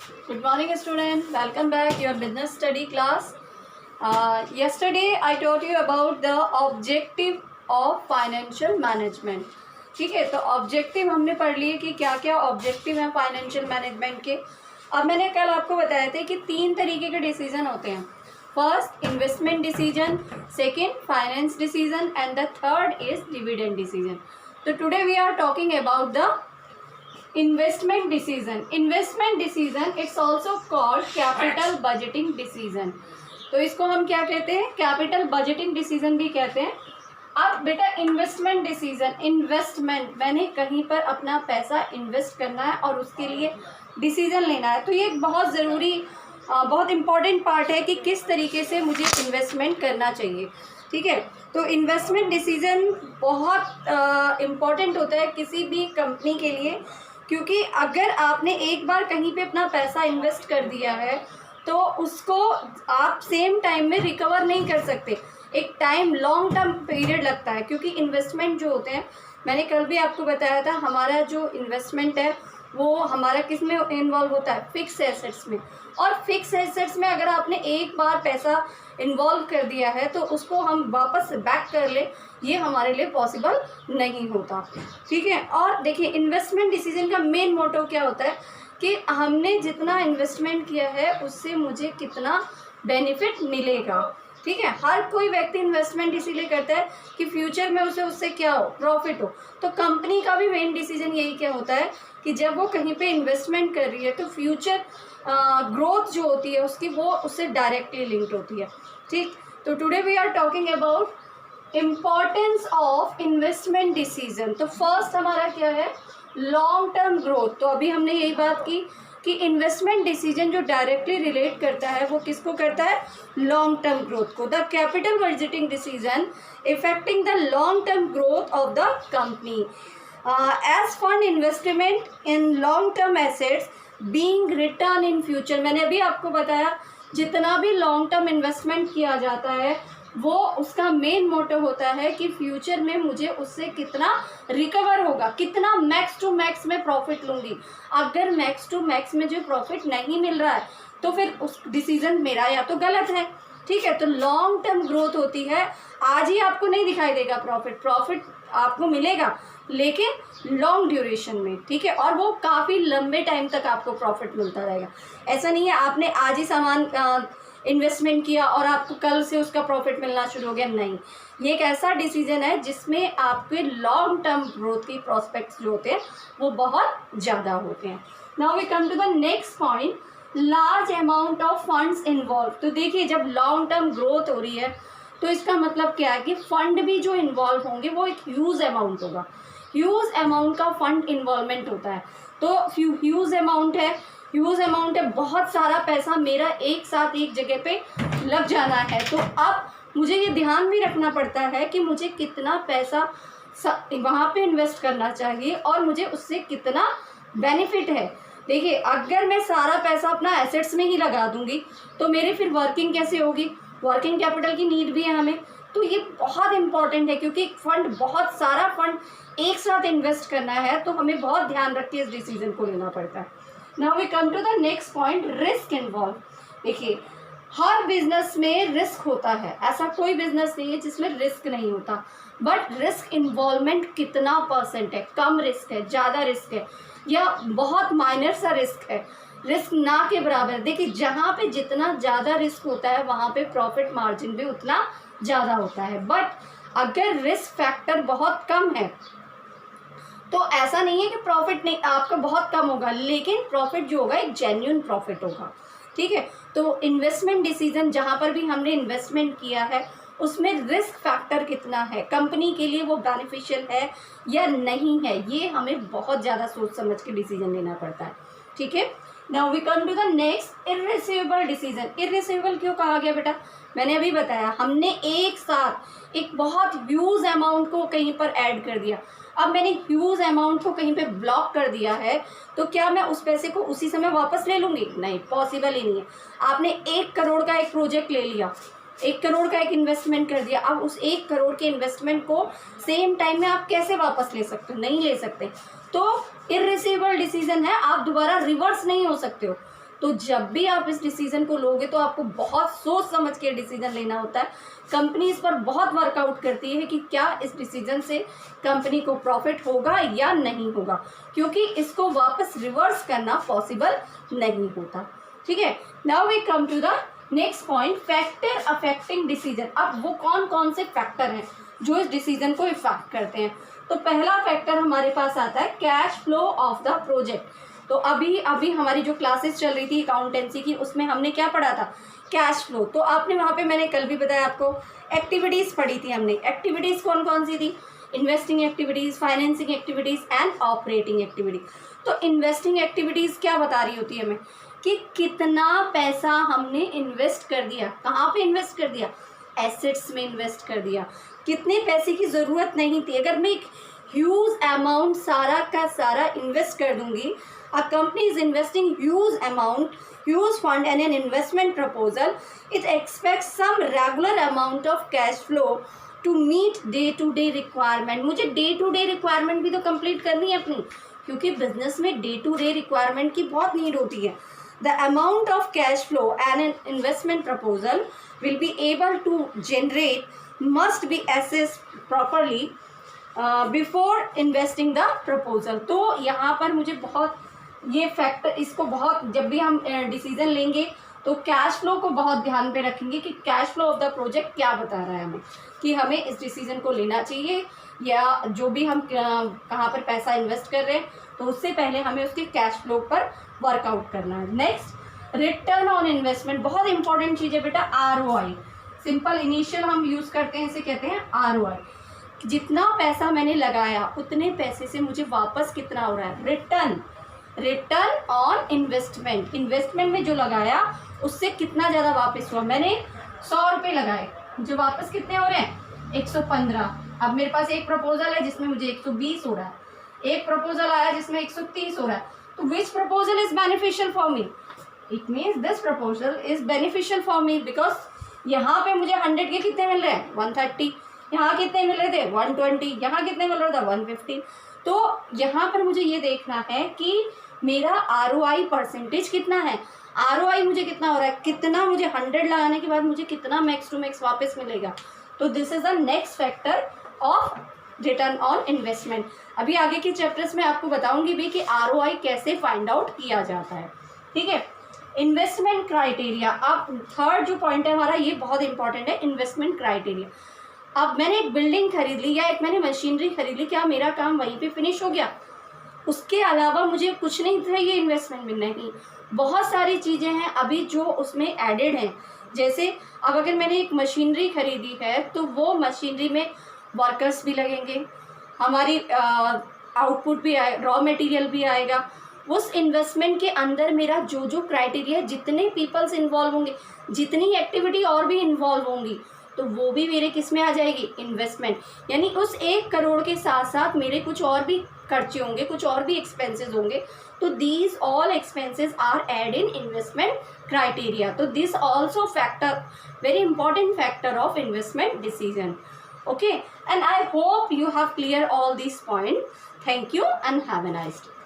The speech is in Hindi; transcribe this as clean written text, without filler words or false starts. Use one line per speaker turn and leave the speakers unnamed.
Good morning, student. Welcome back your business study class. Yesterday I taught you about the objective of financial management. ठीक है, तो ऑब्जेक्टिव हमने पढ़ लिए कि क्या क्या ऑब्जेक्टिव हैं फाइनेंशियल मैनेजमेंट के। अब मैंने कल आपको बताया था कि 3 तरीके के डिसीजन होते हैं। First investment decision, second finance decision and the third is dividend decision. तो today we are talking about the investment decision. Investment decision it's also called capital budgeting decision. तो इसको हम क्या कहते हैं? कैपिटल बजटिंग डिसीजन भी कहते हैं। अब बेटा इन्वेस्टमेंट डिसीजन, इन्वेस्टमेंट मैंने कहीं पर अपना पैसा इन्वेस्ट करना है और उसके लिए डिसीजन लेना है। तो ये एक बहुत ज़रूरी बहुत इम्पॉर्टेंट पार्ट है कि किस तरीके से मुझे इन्वेस्टमेंट करना चाहिए। ठीक है, तो इन्वेस्टमेंट डिसीजन बहुत इम्पॉर्टेंट होता है किसी भी कंपनी के लिए, क्योंकि अगर आपने एक बार कहीं पे अपना पैसा इन्वेस्ट कर दिया है तो उसको आप सेम टाइम में रिकवर नहीं कर सकते। एक टाइम लॉन्ग टर्म पीरियड लगता है, क्योंकि इन्वेस्टमेंट जो होते हैं, मैंने कल भी आपको बताया था, हमारा जो इन्वेस्टमेंट है वो हमारा किस में इन्वॉल्व होता है? फिक्स एसेट्स में। और फिक्स एसेट्स में अगर आपने एक बार पैसा इन्वॉल्व कर दिया है तो उसको हम वापस बैक कर ले, ये हमारे लिए पॉसिबल नहीं होता। ठीक है, और देखिए इन्वेस्टमेंट डिसीजन का मेन मोटो क्या होता है कि हमने जितना इन्वेस्टमेंट किया है उससे मुझे कितना बेनिफिट मिलेगा। ठीक है, हर कोई व्यक्ति इन्वेस्टमेंट इसीलिए करता है कि फ्यूचर में उसे उससे क्या हो? प्रॉफिट हो। तो कंपनी का भी मेन डिसीजन यही क्या होता है कि जब वो कहीं पे इन्वेस्टमेंट कर रही है तो फ्यूचर ग्रोथ जो होती है उसकी, वो उससे डायरेक्टली लिंक्ड होती है। ठीक, तो today we are talking about importance of investment decision. तो फर्स्ट हमारा क्या है? Long term growth. तो अभी हमने यही बात की कि इन्वेस्टमेंट डिसीजन जो डायरेक्टली रिलेट करता है वो किसको करता है? लॉन्ग टर्म ग्रोथ को। The capital budgeting decision effecting the long term growth of the company as fund investment in long term assets being return in future. मैंने अभी आपको बताया जितना भी लॉन्ग टर्म इन्वेस्टमेंट किया जाता है वो उसका मेन मोटिव होता है कि फ्यूचर में मुझे उससे कितना रिकवर होगा, कितना मैक्स टू मैक्स में प्रॉफिट लूँगी। अगर मैक्स टू मैक्स में जो प्रॉफिट नहीं मिल रहा है तो फिर उस डिसीजन मेरा या तो गलत है। ठीक है, तो लॉन्ग टर्म ग्रोथ होती है। आज ही आपको नहीं दिखाई देगा प्रॉफिट आपको मिलेगा, लेकिन लॉन्ग ड्यूरेशन में। ठीक है, और वो काफ़ी लंबे टाइम तक आपको प्रॉफिट मिलता रहेगा। ऐसा नहीं है आपने आज ही सामान इन्वेस्टमेंट किया और आपको कल से उसका प्रॉफिट मिलना शुरू हो गया। नहीं, ये एक ऐसा डिसीजन है जिसमें आपके लॉन्ग टर्म ग्रोथ की प्रॉस्पेक्ट्स जो होते हैं वो बहुत ज़्यादा होते हैं। Now we come to the next point, large amount of funds involve. तो देखिए जब लॉन्ग टर्म ग्रोथ हो रही है तो इसका मतलब क्या है कि फंड भी जो इन्वॉल्व होंगे वो एक ह्यूज अमाउंट होगा। ह्यूज अमाउंट का फंड इन्वॉल्वमेंट होता है। तो ह्यूज अमाउंट है, बहुत सारा पैसा मेरा एक साथ एक जगह पे लग जाना है। तो अब मुझे ये ध्यान भी रखना पड़ता है कि मुझे कितना पैसा वहाँ पे इन्वेस्ट करना चाहिए और मुझे उससे कितना बेनिफिट है। देखिए अगर मैं सारा पैसा अपना एसेट्स में ही लगा दूंगी तो मेरी फिर वर्किंग कैसे होगी? वर्किंग कैपिटल की नीड भी है हमें। तो ये बहुत इंपॉर्टेंट है, क्योंकि फंड, बहुत सारा फंड एक साथ इन्वेस्ट करना है तो हमें बहुत ध्यान रख के इस डिसीजन को लेना पड़ता है। Now we come to the next point, risk involve. देखिए हर बिजनेस में रिस्क होता है, ऐसा कोई बिजनेस नहीं है जिसमें रिस्क नहीं होता। बट रिस्क इन्वॉल्वमेंट कितना परसेंट है? कम रिस्क है, ज़्यादा रिस्क है, या बहुत माइनर सा रिस्क है? रिस्क ना के बराबर। देखिए जहाँ पे जितना ज़्यादा रिस्क होता है वहाँ पे प्रॉफिट मार्जिन भी उतना ज़्यादा होता है। बट अगर रिस्क फैक्टर बहुत कम है तो ऐसा नहीं है कि प्रॉफिट नहीं आपका बहुत कम होगा, लेकिन प्रॉफिट जो होगा एक जेन्युइन प्रॉफिट होगा। ठीक है, तो इन्वेस्टमेंट डिसीजन जहाँ पर भी हमने इन्वेस्टमेंट किया है उसमें रिस्क फैक्टर कितना है, कंपनी के लिए वो बेनिफिशियल है या नहीं है, ये हमें बहुत ज़्यादा सोच समझ के डिसीजन लेना पड़ता है। ठीक है, now we come to the next, irreversible decision. Irreversible क्यों कहा गया बेटा? मैंने अभी बताया, हमने एक साथ एक बहुत ह्यूज अमाउंट को कहीं पर ऐड कर दिया। अब मैंने ह्यूज अमाउंट को कहीं पे ब्लॉक कर दिया है तो क्या मैं उस पैसे को उसी समय वापस ले लूँगी? नहीं, पॉसिबल ही नहीं है। आपने 1 करोड़ का एक प्रोजेक्ट ले लिया, 1 करोड़ का एक इन्वेस्टमेंट कर दिया, अब उस 1 करोड़ के इन्वेस्टमेंट को सेम टाइम में आप कैसे वापस ले सकते हो? नहीं ले सकते। तो इर्रिसीवेबल डिसीजन है, आप दोबारा रिवर्स नहीं हो सकते हो। तो जब भी आप इस डिसीजन को लोगे तो आपको बहुत सोच समझ के डिसीजन लेना होता है। कंपनी इस पर बहुत वर्कआउट करती है कि क्या इस डिसीजन से कंपनी को प्रॉफिट होगा या नहीं होगा, क्योंकि इसको वापस रिवर्स करना पॉसिबल नहीं होता। ठीक है, now we come to the next point, factor affecting decision. अब वो कौन कौन से फैक्टर हैं जो इस डिसीजन को इफेक्ट करते हैं। तो पहला फैक्टर हमारे पास आता है cash flow of the project. तो अभी हमारी जो क्लासेस चल रही थी अकाउंटेंसी की, उसमें हमने क्या पढ़ा था, कैश फ्लो। तो आपने वहाँ पे, मैंने कल भी बताया आपको, एक्टिविटीज़ पढ़ी थी हमने। एक्टिविटीज़ कौन कौन सी थी, investing activities, financing activities and operating activities. तो इन्वेस्टिंग एक्टिविटीज़ क्या बता रही होती है हमें कि कितना पैसा हमने इन्वेस्ट कर दिया, कहाँ पे इन्वेस्ट कर दिया, एसेट्स में इन्वेस्ट कर दिया। कितने पैसे की ज़रूरत नहीं थी, अगर मैं एक ह्यूज अमाउंट सारा का सारा इन्वेस्ट कर दूंगी, a company is investing huge fund and an investment proposal, it expects some regular amount of cash flow to meet day to day requirement। मुझे day to day requirement भी तो complete करनी है अपनी, क्योंकि बिजनेस में day to day requirement की बहुत नीड होती है। The amount of cash flow and an investment proposal will be able to generate must be assessed properly before investing the proposal। तो यहाँ पर मुझे बहुत ये फैक्टर, इसको बहुत, जब भी हम डिसीजन लेंगे तो कैश फ्लो को बहुत ध्यान पे रखेंगे कि cash flow of the project क्या बता रहा है हमें, कि हमें इस डिसीजन को लेना चाहिए या जो भी हम कहाँ पर पैसा इन्वेस्ट कर रहे हैं, तो उससे पहले हमें उसके कैश फ्लो पर वर्कआउट करना है। नेक्स्ट, रिटर्न ऑन इन्वेस्टमेंट, बहुत इंपॉर्टेंट चीज़ है बेटा। ROI, सिंपल इनिशियल हम यूज़ करते हैं, इसे कहते हैं ROI। जितना पैसा मैंने लगाया उतने पैसे से मुझे वापस कितना हो रहा है, रिटर्न ऑन इन्वेस्टमेंट। इन्वेस्टमेंट में जो लगाया उससे कितना ज़्यादा वापस हुआ। मैंने 100 रुपये लगाए, मुझे वापस कितने हो रहे हैं, 115। अब मेरे पास एक प्रपोजल है जिसमें मुझे 120 हो रहा है, एक प्रपोजल आया जिसमें 130 हो रहा है। तो which proposal is beneficial for me, it means this proposal is beneficial for me, because यहाँ पे मुझे 100 के कितने मिल रहे हैं, 130, यहाँ कितने मिल रहे थे, 120, यहाँ कितने मिल रहा था, 115। तो यहाँ पर मुझे ये देखना है कि मेरा ROI परसेंटेज कितना है, ROI मुझे कितना हो रहा है, कितना मुझे 100 लगाने के बाद मुझे कितना मैक्स टू मैक्स वापस मिलेगा। तो this is the next factor of return on investment. अभी आगे के चैप्टर्स में आपको बताऊंगी भी कि ROI कैसे फाइंड आउट किया जाता है। ठीक है, इन्वेस्टमेंट क्राइटेरिया। अब थर्ड जो पॉइंट है हमारा, ये बहुत इंपॉर्टेंट है, इन्वेस्टमेंट क्राइटेरिया। अब मैंने एक बिल्डिंग खरीद ली या एक मैंने मशीनरी खरीद ली, क्या मेरा काम वहीं पे फिनिश हो गया, उसके अलावा मुझे कुछ नहीं चाहिए इन्वेस्टमेंट में? नहीं, बहुत सारी चीज़ें हैं अभी जो उसमें एडेड हैं। जैसे अब अगर मैंने एक मशीनरी खरीदी है तो वो मशीनरी में वर्कर्स भी लगेंगे, हमारी आउटपुट भी आए, रॉ मटेरियल भी आएगा। उस इन्वेस्टमेंट के अंदर मेरा जो जो क्राइटेरिया, जितने पीपल्स इन्वॉल्व होंगे, जितनी एक्टिविटी और भी इन्वॉल्व होंगी, तो वो भी मेरे किस में आ जाएगी, इन्वेस्टमेंट। यानी उस 1 करोड़ के साथ साथ मेरे कुछ और भी खर्चे होंगे, कुछ और भी एक्सपेंसेस होंगे। तो these all expenses are add in investment criteria. तो this also factor, very important factor of investment decision. Okay, and I hope you have cleared all these points. Thank you and have a nice day.